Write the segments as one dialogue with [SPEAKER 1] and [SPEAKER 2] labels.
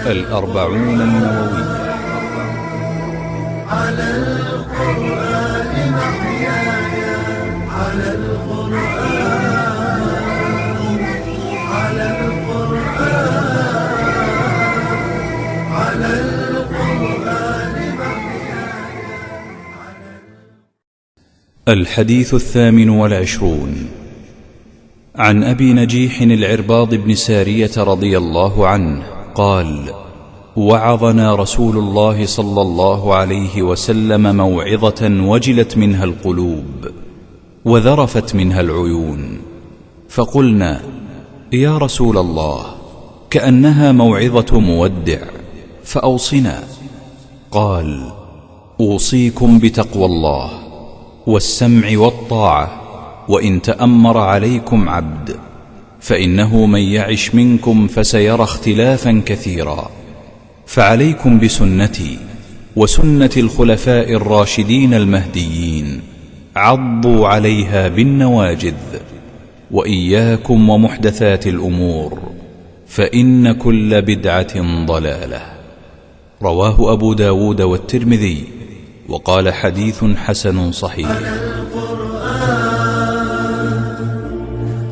[SPEAKER 1] الأربعون النووية.
[SPEAKER 2] على القرآن محياي، على القرآن، على القرآن، على القرآن محياي.
[SPEAKER 1] الحديث 28 عن أبي نجيح العرباض بن سارية رضي الله عنه قال: وعظنا رسول الله صلى الله عليه وسلم موعظة وجلت منها القلوب وذرفت منها العيون، فقلنا: يا رسول الله، كأنها موعظة مودع، فأوصنا. قال: أوصيكم بتقوى الله والسمع والطاعة، وإن تأمر عليكم عبد، فإنه من يعش منكم فسيرى اختلافا كثيرا، فعليكم بسنتي وسنة الخلفاء الراشدين المهديين، عضوا عليها بالنواجذ، وإياكم ومحدثات الأمور، فإن كل بدعة ضلالة. رواه أبو داود والترمذي، وقال: حديث حسن صحيح.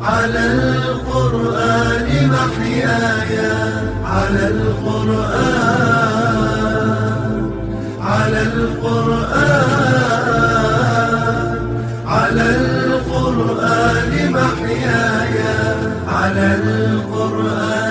[SPEAKER 2] على القرآن محياي، على القرآن، على القرآن، على القرآن محياي، على القرآن.